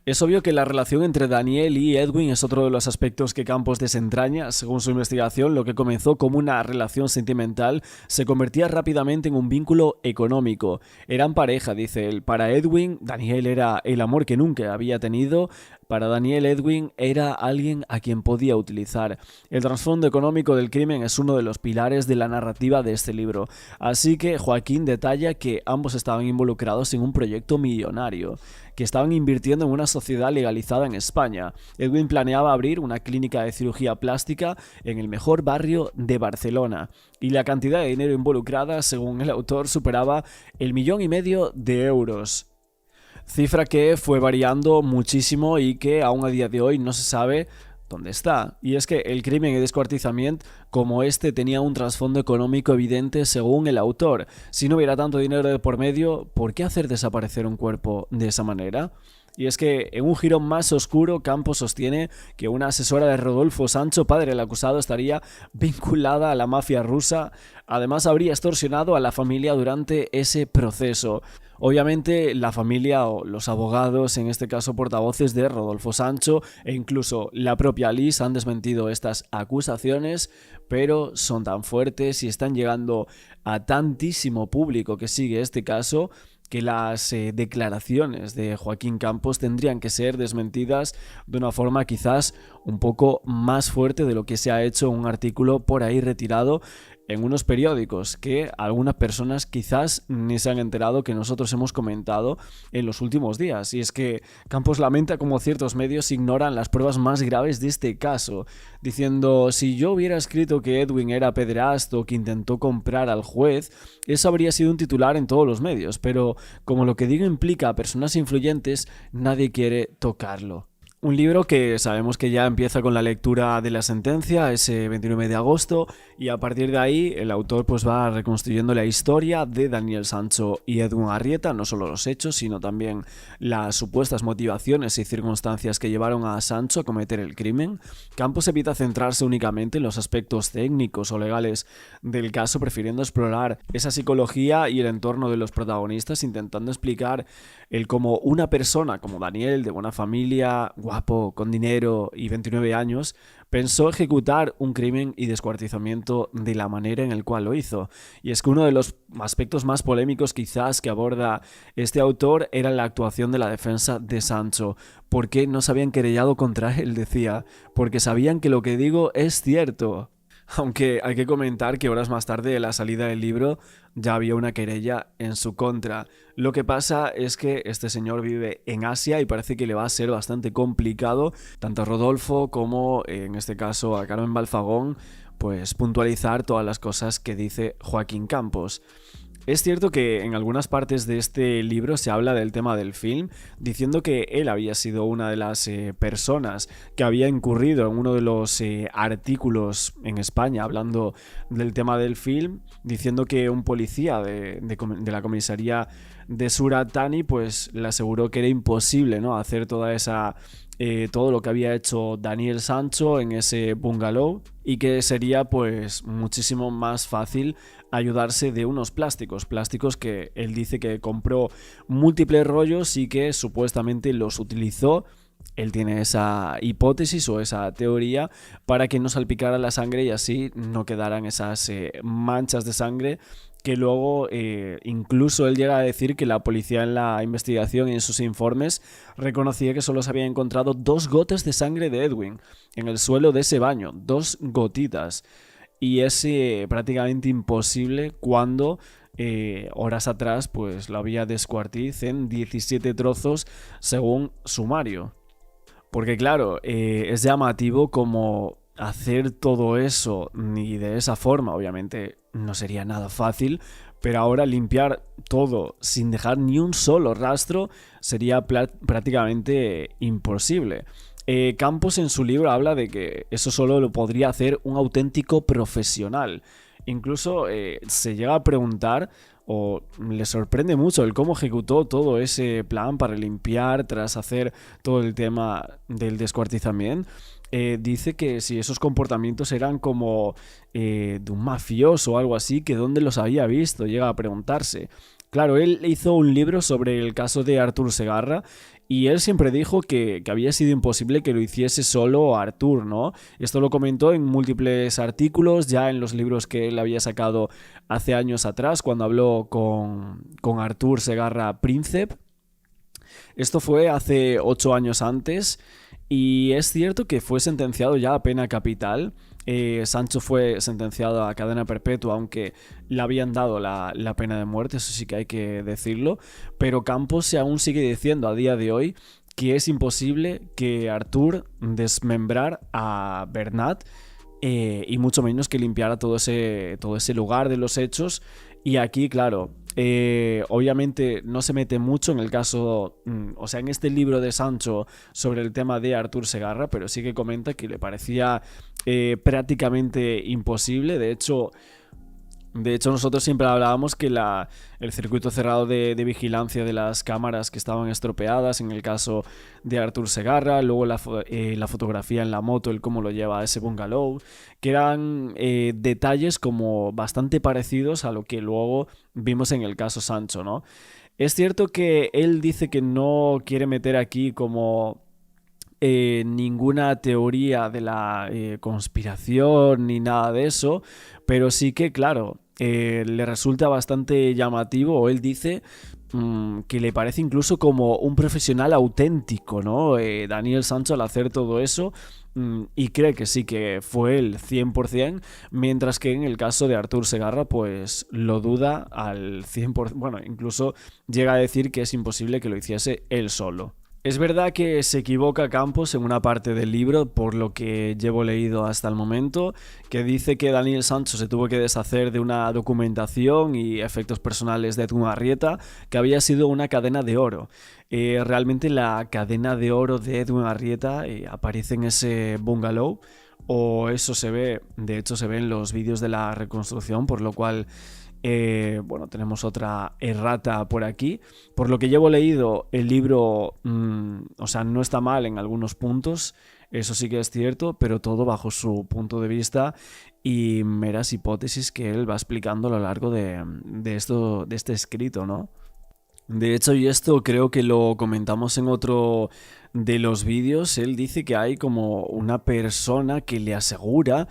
Es obvio que la relación entre Daniel y Edwin es otro de los aspectos que Campos desentraña. Según su investigación, lo que comenzó como una relación sentimental se convertía rápidamente en un vínculo económico. Eran pareja, dice él. Para Edwin, Daniel era el amor que nunca había tenido. Para Daniel, Edwin era alguien a quien podía utilizar. El trasfondo económico del crimen es uno de los pilares de la narrativa de este libro, así que Joaquín detalla que ambos estaban involucrados en un proyecto millonario, que estaban invirtiendo en una sociedad legalizada en España. Edwin planeaba abrir una clínica de cirugía plástica en el mejor barrio de Barcelona, y la cantidad de dinero involucrada, según el autor, superaba el 1,5 millones de euros. Cifra que fue variando muchísimo y que aún a día de hoy no se sabe dónde está. Y es que el crimen y descuartizamiento como este tenía un trasfondo económico evidente según el autor. Si no hubiera tanto dinero de por medio, ¿por qué hacer desaparecer un cuerpo de esa manera? Y es que, en un giro más oscuro, Campos sostiene que una asesora de Rodolfo Sancho, padre del acusado, estaría vinculada a la mafia rusa. Además, habría extorsionado a la familia durante ese proceso. Obviamente, la familia o los abogados, en este caso portavoces de Rodolfo Sancho, e incluso la propia Liz han desmentido estas acusaciones, pero son tan fuertes y están llegando a tantísimo público que sigue este caso, que las declaraciones de Joaquín Campos tendrían que ser desmentidas de una forma quizás un poco más fuerte de lo que se ha hecho en un artículo por ahí retirado en unos periódicos que algunas personas quizás ni se han enterado que nosotros hemos comentado en los últimos días. Y es que Campos lamenta cómo ciertos medios ignoran las pruebas más graves de este caso, diciendo: si yo hubiera escrito que Edwin era pederasta o que intentó comprar al juez, eso habría sido un titular en todos los medios, pero como lo que digo implica a personas influyentes, nadie quiere tocarlo. Un libro que sabemos que ya empieza con la lectura de la sentencia ese 29 de agosto y a partir de ahí el autor pues va reconstruyendo la historia de Daniel Sancho y Edwin Arrieta, no solo los hechos sino también las supuestas motivaciones y circunstancias que llevaron a Sancho a cometer el crimen. Campos evita centrarse únicamente en los aspectos técnicos o legales del caso, prefiriendo explorar esa psicología y el entorno de los protagonistas, intentando explicar el cómo una persona como Daniel, de buena familia, guapo, con dinero y 29 años, pensó ejecutar un crimen y descuartizamiento de la manera en la cual lo hizo. Y es que uno de los aspectos más polémicos quizás que aborda este autor era la actuación de la defensa de Sancho. ¿Por qué no se habían querellado contra él? Decía, porque sabían que lo que digo es cierto. Aunque hay que comentar que horas más tarde de la salida del libro ya había una querella en su contra. Lo que pasa es que este señor vive en Asia y parece que le va a ser bastante complicado, tanto a Rodolfo como en este caso a Carmen Balfagón, pues puntualizar todas las cosas que dice Joaquín Campos. Es cierto que en algunas partes de este libro se habla del tema del film, diciendo que él había sido una de las personas que había incurrido en uno de los artículos en España hablando del tema del film, diciendo que un policía de la comisaría de Surat Thani pues le aseguró que era imposible, ¿no?, hacer toda esa todo lo que había hecho Daniel Sancho en ese bungalow y que sería pues muchísimo más fácil ayudarse de unos plásticos que él dice que compró múltiples rollos y que supuestamente los utilizó. Él tiene esa hipótesis o esa teoría para que no salpicara la sangre y así no quedaran esas manchas de sangre que luego incluso él llega a decir que la policía en la investigación y en sus informes reconocía que solo se había encontrado 2 gotas de sangre de Edwin en el suelo de ese baño, 2 gotitas. Y es prácticamente imposible cuando horas atrás pues lo había descuartizado en 17 trozos según sumario. Porque claro, es llamativo como hacer todo eso y de esa forma, obviamente no sería nada fácil, pero ahora limpiar todo sin dejar ni un solo rastro sería prácticamente imposible. Campos en su libro habla de que eso solo lo podría hacer un auténtico profesional. Incluso se llega a preguntar o le sorprende mucho el cómo ejecutó todo ese plan para limpiar tras hacer todo el tema del descuartizamiento. Dice que si esos comportamientos eran como de un mafioso o algo así, que dónde los había visto, llega a preguntarse. Claro, él hizo un libro sobre el caso de Artur Segarra y él siempre dijo que había sido imposible que lo hiciese solo Artur, ¿no? Esto lo comentó en múltiples artículos, ya en los libros que él había sacado hace años atrás, cuando habló con Artur Segarra Príncep. Esto fue hace 8 años antes. Y es cierto que fue sentenciado ya a pena capital. Sancho fue sentenciado a cadena perpetua, aunque le habían dado la pena de muerte, eso sí que hay que decirlo. Pero Campos aún sigue diciendo a día de hoy que es imposible que Artur desmembrar a Bernat y mucho menos que limpiara todo ese lugar de los hechos. Y aquí, claro, obviamente no se mete mucho en el caso, o sea, en este libro de Sancho sobre el tema de Artur Segarra, pero sí que comenta que le parecía prácticamente imposible. De hecho, nosotros siempre hablábamos que el circuito cerrado de vigilancia de las cámaras que estaban estropeadas en el caso de Artur Segarra, luego la fotografía en la moto, el cómo lo lleva a ese bungalow, que eran detalles como bastante parecidos a lo que luego vimos en el caso Sancho, ¿no? Es cierto que él dice que no quiere meter aquí como ninguna teoría de la conspiración ni nada de eso, pero sí que, claro, le resulta bastante llamativo, o él dice que le parece incluso como un profesional auténtico, ¿no? Daniel Sancho al hacer todo eso, y cree que sí que fue él 100%, mientras que en el caso de Artur Segarra pues lo duda al 100%, bueno, incluso llega a decir que es imposible que lo hiciese él solo. Es verdad que se equivoca Campos en una parte del libro, por lo que llevo leído hasta el momento, que dice que Daniel Sancho se tuvo que deshacer de una documentación y efectos personales de Edwin Arrieta, que había sido una cadena de oro. Realmente la cadena de oro de Edwin Arrieta aparece en ese bungalow, o eso se ve, de hecho se ve en los vídeos de la reconstrucción, por lo cual... bueno, tenemos otra errata por aquí. Por lo que llevo leído, el libro, o sea, no está mal en algunos puntos, eso sí que es cierto, pero todo bajo su punto de vista y meras hipótesis que él va explicando a lo largo de este escrito, ¿no? De hecho, y esto creo que lo comentamos en otro de los vídeos, él dice que hay como una persona que le asegura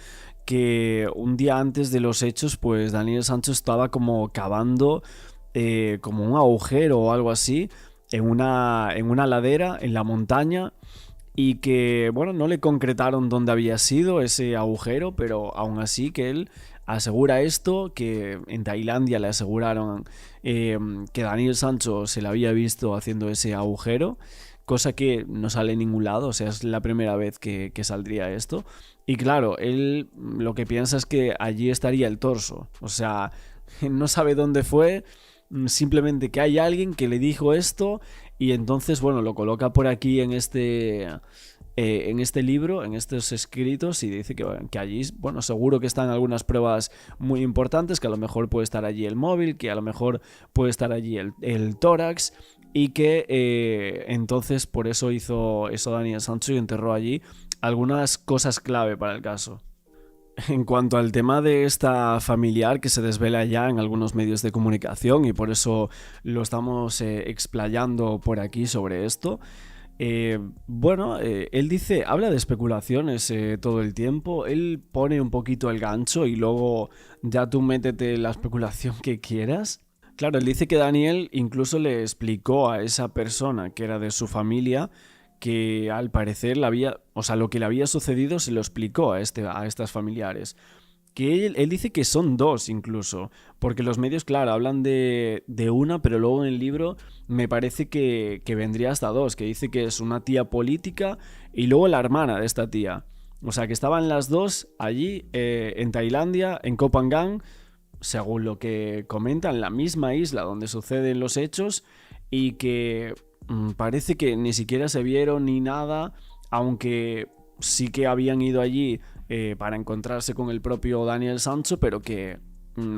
que un día antes de los hechos, pues Daniel Sancho estaba como cavando como un agujero o algo así en una ladera en la montaña, y que, bueno, no le concretaron dónde había sido ese agujero, pero aún así que él asegura esto, que en Tailandia le aseguraron que Daniel Sancho se le había visto haciendo ese agujero, cosa que no sale en ningún lado, o sea, es la primera vez que saldría esto. Y claro, él lo que piensa es que allí estaría el torso, o sea, no sabe dónde fue, simplemente que hay alguien que le dijo esto, y entonces, bueno, lo coloca por aquí en este libro, en estos escritos, y dice que allí, bueno, seguro que están algunas pruebas muy importantes, que a lo mejor puede estar allí el móvil, que a lo mejor puede estar allí el tórax, y que entonces por eso hizo eso Daniel Sancho y enterró allí algunas cosas clave para el caso. En cuanto al tema de esta familiar que se desvela ya en algunos medios de comunicación, y por eso lo estamos explayando por aquí sobre esto, bueno, él dice, habla de especulaciones todo el tiempo, él pone un poquito el gancho y luego ya tú métete la especulación que quieras. Claro, él dice que Daniel incluso le explicó a esa persona que era de su familia que al parecer lo que le había sucedido se lo explicó a estas familiares. Que él dice que son dos incluso, porque los medios, claro, hablan de una, pero luego en el libro me parece que vendría hasta dos, que dice que es una tía política y luego la hermana de esta tía. O sea, que estaban las dos allí en Tailandia, en Koh Phangan, según lo que comentan, la misma isla donde suceden los hechos, y que parece que ni siquiera se vieron ni nada, aunque sí que habían ido allí para encontrarse con el propio Daniel Sancho, pero que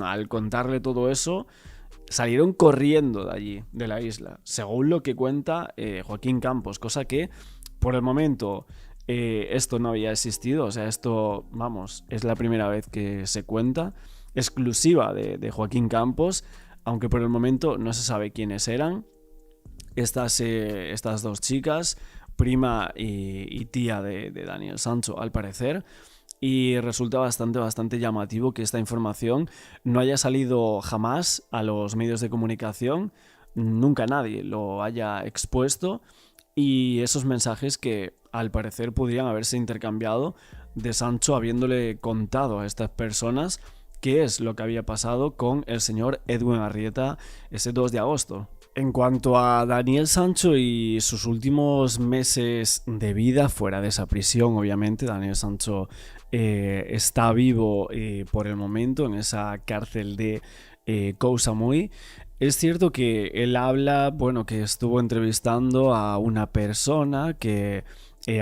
al contarle todo eso salieron corriendo de allí, de la isla, según lo que cuenta Joaquín Campos, cosa que por el momento esto no había existido, o sea, esto, vamos, es la primera vez que se cuenta, exclusiva de Joaquín Campos, aunque por el momento no se sabe quiénes eran estas dos chicas, prima y tía de Daniel Sancho al parecer, y resulta bastante llamativo que esta información no haya salido jamás a los medios de comunicación, nunca nadie lo haya expuesto, y esos mensajes que al parecer podrían haberse intercambiado de Sancho habiéndole contado a estas personas qué es lo que había pasado con el señor Edwin Arrieta ese 2 de agosto. En cuanto a Daniel Sancho y sus últimos meses de vida fuera de esa prisión, obviamente Daniel Sancho está vivo por el momento en esa cárcel de Koh Samui. Es cierto que él habla, bueno, que estuvo entrevistando a una persona que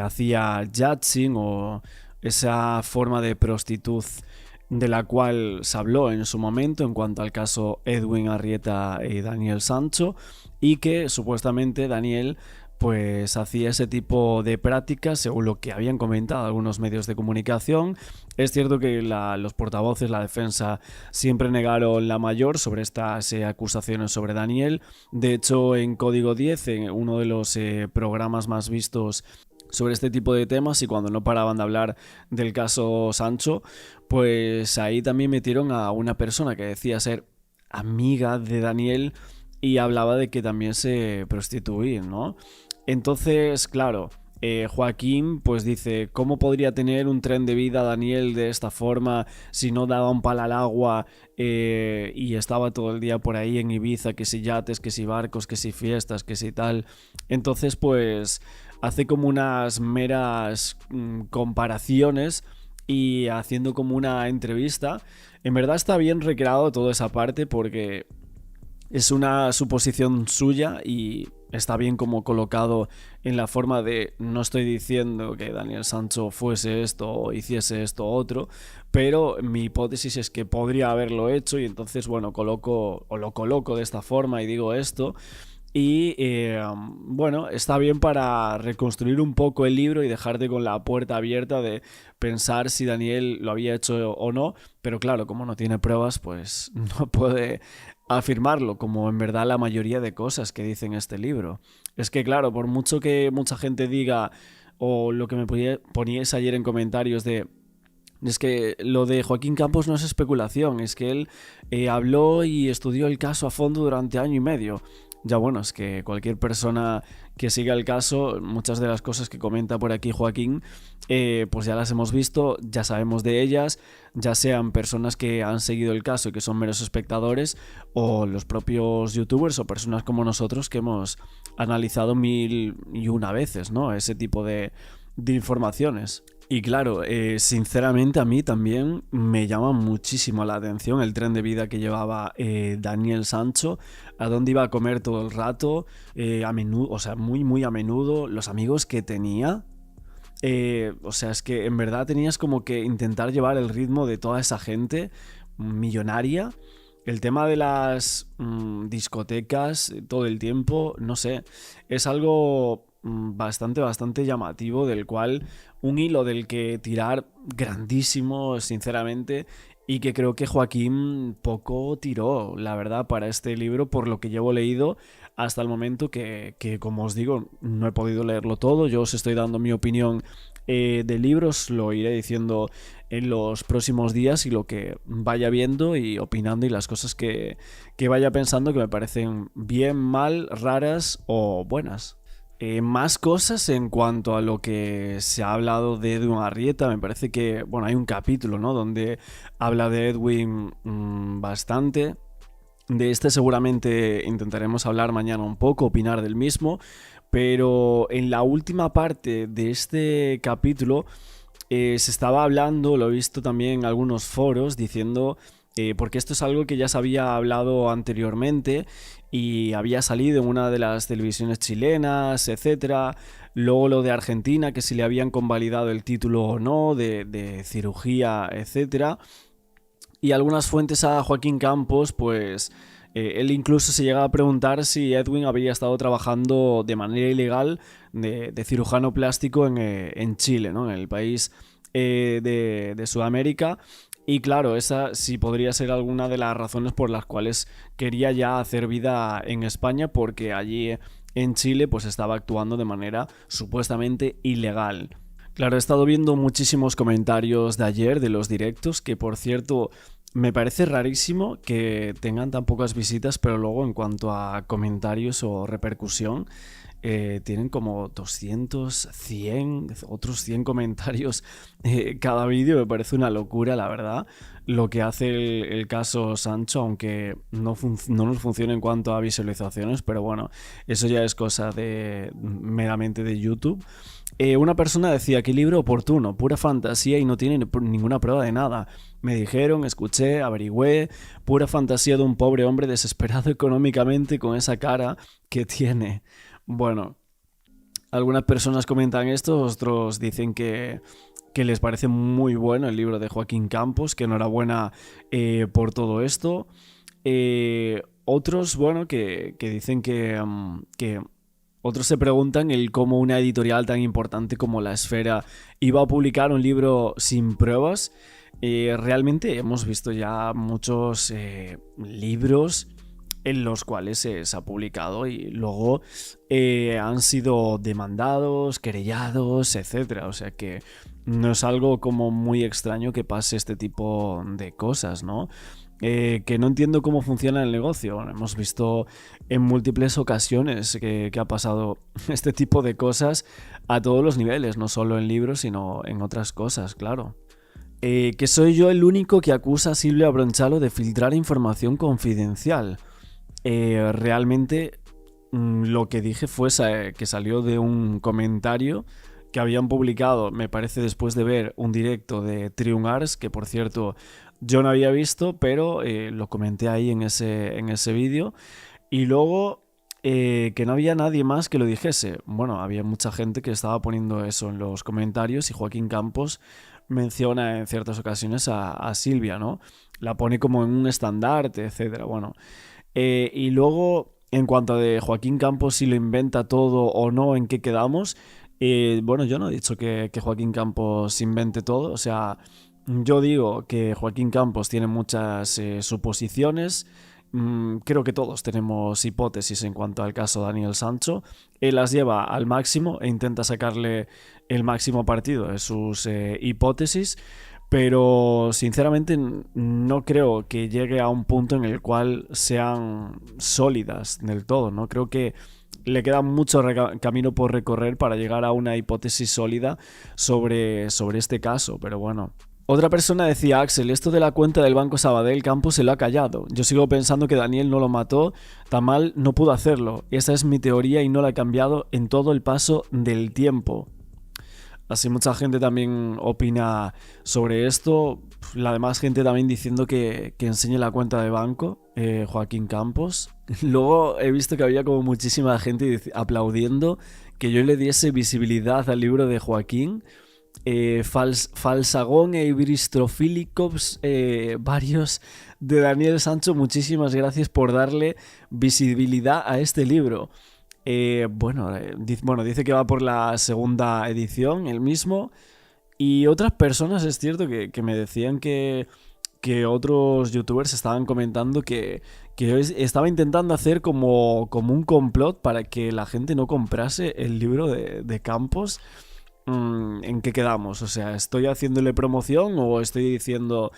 hacía yachting o esa forma de prostitución de la cual se habló en su momento en cuanto al caso Edwin Arrieta y Daniel Sancho, y que supuestamente Daniel pues hacía ese tipo de prácticas según lo que habían comentado algunos medios de comunicación. Es cierto que los portavoces, la defensa, siempre negaron la mayor sobre estas acusaciones sobre Daniel. De hecho, en Código 10, en uno de los programas más vistos sobre este tipo de temas, y cuando no paraban de hablar del caso Sancho, pues ahí también metieron a una persona que decía ser amiga de Daniel y hablaba de que también se prostituía, ¿no? Entonces, claro, Joaquín pues dice, ¿cómo podría tener un tren de vida Daniel de esta forma si no daba un palo al agua y estaba todo el día por ahí en Ibiza, que si yates, que si barcos, que si fiestas, que si tal? Entonces pues hace como unas meras comparaciones y haciendo como una entrevista. En verdad está bien recreado toda esa parte porque es una suposición suya y está bien como colocado en la forma de no estoy diciendo que Daniel Sancho fuese esto o hiciese esto o otro, pero mi hipótesis es que podría haberlo hecho y entonces bueno, lo coloco de esta forma y digo esto. Y bueno, está bien para reconstruir un poco el libro y dejarte con la puerta abierta de pensar si Daniel lo había hecho o no, pero claro, como no tiene pruebas, pues no puede afirmarlo, como en verdad la mayoría de cosas que dice en este libro. Es que claro, por mucho que mucha gente diga, o lo que me poníais ayer en comentarios de... Es que lo de Joaquín Campos no es especulación, es que él habló y estudió el caso a fondo durante año y medio. Ya bueno, es que cualquier persona que siga el caso, muchas de las cosas que comenta por aquí Joaquín, pues ya las hemos visto, ya sabemos de ellas, ya sean personas que han seguido el caso y que son meros espectadores, o los propios youtubers o personas como nosotros que hemos analizado 1001 veces, ¿no? Ese tipo de informaciones. Y claro, sinceramente a mí también me llama muchísimo la atención el tren de vida que llevaba Daniel Sancho, a dónde iba a comer todo el rato, a menudo, o sea, muy a menudo, los amigos que tenía. O sea, es que en verdad tenías como que intentar llevar el ritmo de toda esa gente millonaria. El tema de las discotecas todo el tiempo, no sé, es algo bastante llamativo, del cual un hilo del que tirar grandísimo, sinceramente, y que creo que Joaquín poco tiró, la verdad, para este libro, por lo que llevo leído hasta el momento, que como os digo, no he podido leerlo todo. Yo os estoy dando mi opinión de libros, lo iré diciendo en los próximos días y lo que vaya viendo y opinando y las cosas que vaya pensando que me parecen bien, mal, raras o buenas. Más cosas en cuanto a lo que se ha hablado de Edwin Arrieta. Me parece que, bueno, hay un capítulo, ¿no?, donde habla de Edwin bastante. De este seguramente intentaremos hablar mañana un poco, opinar del mismo, pero en la última parte de este capítulo se estaba hablando, lo he visto también en algunos foros, diciendo... porque esto es algo que ya se había hablado anteriormente y había salido en una de las televisiones chilenas, etcétera. Luego lo de Argentina, que si le habían convalidado el título o no de cirugía, etcétera. Y algunas fuentes a Joaquín Campos, pues él incluso se llega a preguntar si Edwin había estado trabajando de manera ilegal de cirujano plástico en Chile, ¿no?, en el país de Sudamérica. Y claro, esa sí podría ser alguna de las razones por las cuales quería ya hacer vida en España, porque allí en Chile pues estaba actuando de manera supuestamente ilegal. Claro, he estado viendo muchísimos comentarios de ayer de los directos, que por cierto me parece rarísimo que tengan tan pocas visitas, pero luego en cuanto a comentarios o repercusión, tienen como 200, 100, otros 100 comentarios cada vídeo. Me parece una locura, la verdad, lo que hace el caso Sancho, aunque no nos funciona en cuanto a visualizaciones, pero bueno, eso ya es cosa meramente de YouTube. Una persona decía: qué libro oportuno, pura fantasía y no tiene ninguna prueba de nada. Me dijeron, escuché, averigüé, pura fantasía de un pobre hombre desesperado económicamente con esa cara que tiene. Bueno, algunas personas comentan esto, otros dicen que les parece muy bueno el libro de Joaquín Campos, que enhorabuena por todo esto. Otros, bueno, que dicen que otros se preguntan el cómo una editorial tan importante como La Esfera iba a publicar un libro sin pruebas. Realmente hemos visto ya muchos libros en los cuales se ha publicado y luego han sido demandados, querellados, etc. O sea que no es algo como muy extraño que pase este tipo de cosas, ¿no? Que no entiendo cómo funciona el negocio. Bueno, hemos visto en múltiples ocasiones que ha pasado este tipo de cosas a todos los niveles, no solo en libros, sino en otras cosas, claro. Que soy yo el único que acusa a Silvia Bronchalo de filtrar información confidencial. Realmente lo que dije fue que salió de un comentario que habían publicado, me parece, después de ver un directo de Triun Arts, que por cierto yo no había visto, pero lo comenté ahí en ese vídeo. Y luego que no había nadie más que lo dijese. Bueno, había mucha gente que estaba poniendo eso en los comentarios y Joaquín Campos menciona en ciertas ocasiones a Silvia, ¿no? La pone como en un estandarte, etcétera. Bueno, y luego, en cuanto a de Joaquín Campos, si lo inventa todo o no, en qué quedamos. Bueno, yo no he dicho que Joaquín Campos invente todo. O sea, yo digo que Joaquín Campos tiene muchas suposiciones. Creo que todos tenemos hipótesis en cuanto al caso Daniel Sancho. Él las lleva al máximo e intenta sacarle el máximo partido de sus hipótesis. Pero sinceramente no creo que llegue a un punto en el cual sean sólidas del todo, ¿no? Creo que le queda mucho camino por recorrer para llegar a una hipótesis sólida sobre este caso, pero bueno. Otra persona decía: Axel, esto de la cuenta del Banco Sabadell, Campos se lo ha callado. Yo sigo pensando que Daniel no lo mató, tan mal no pudo hacerlo. Esa es mi teoría y no la he cambiado en todo el paso del tiempo. Así mucha gente también opina sobre esto. La demás gente también diciendo que enseñe la cuenta de banco, Joaquín Campos. Luego he visto que había como muchísima gente aplaudiendo que yo le diese visibilidad al libro de Joaquín. Falsagón e Ibristrofílicos, varios de Daniel Sancho, muchísimas gracias por darle visibilidad a este libro. Bueno, dice que va por la segunda edición, el mismo. Y otras personas, es cierto, que me decían que otros youtubers estaban comentando que estaba intentando hacer como un complot para que la gente no comprase el libro de Campos. ¿En qué quedamos? O sea, ¿estoy haciéndole promoción o estoy diciendo...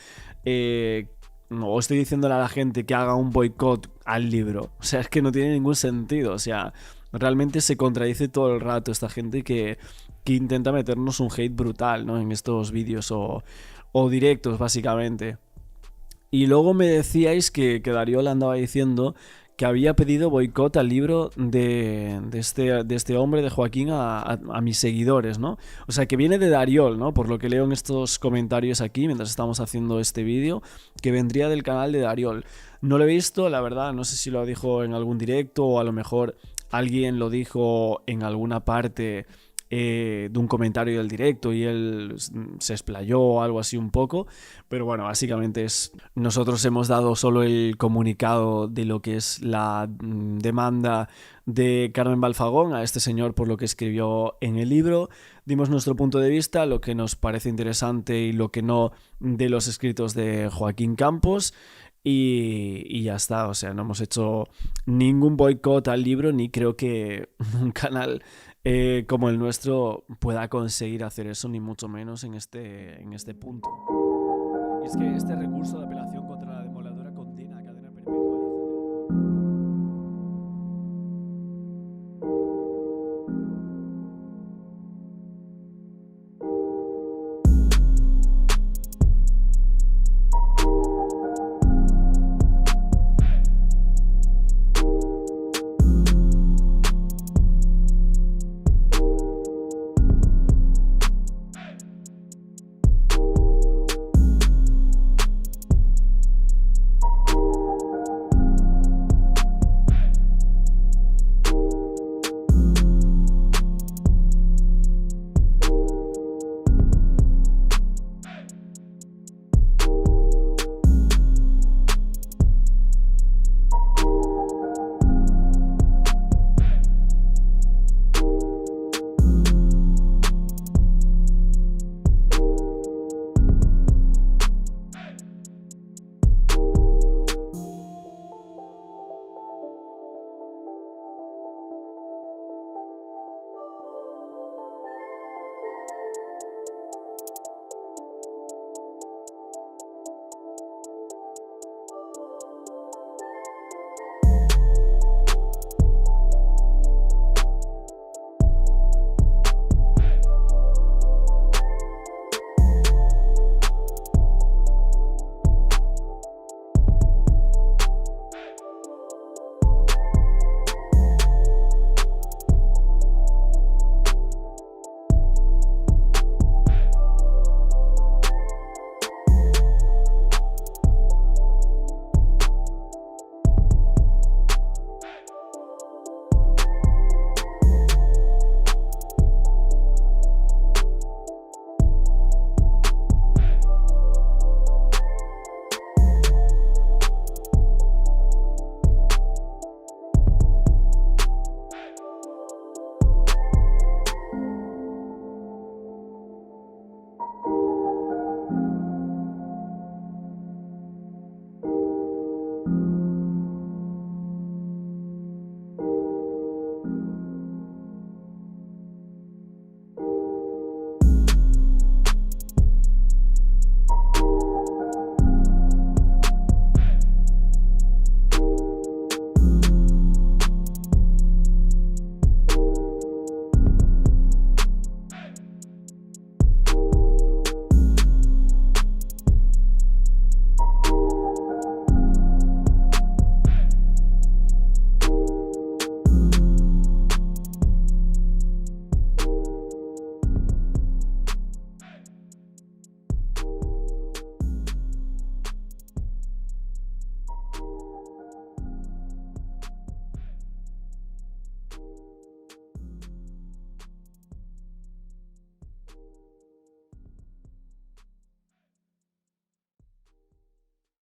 o estoy diciéndole a la gente que haga un boicot al libro? O sea, es que no tiene ningún sentido. O sea, realmente se contradice todo el rato esta gente que intenta meternos un hate brutal, ¿no? En estos vídeos o directos, básicamente. Y luego me decíais que Darío le andaba diciendo que había pedido boicot al libro de este hombre, de Joaquín, a mis seguidores, ¿no? O sea, que viene de Dariol, ¿no? Por lo que leo en estos comentarios aquí, mientras estamos haciendo este vídeo, que vendría del canal de Dariol. No lo he visto, la verdad, no sé si lo dijo en algún directo o a lo mejor alguien lo dijo en alguna parte de un comentario del directo y él se explayó o algo así un poco, pero bueno, básicamente nosotros hemos dado solo el comunicado de lo que es la demanda de Carmen Balfagón a este señor por lo que escribió en el libro. Dimos nuestro punto de vista, lo que nos parece interesante y lo que no de los escritos de Joaquín Campos. Y ya está, o sea, no hemos hecho ningún boicot al libro, ni creo que un canal como el nuestro pueda conseguir hacer eso, ni mucho menos en este punto. Y es que este recurso de apelación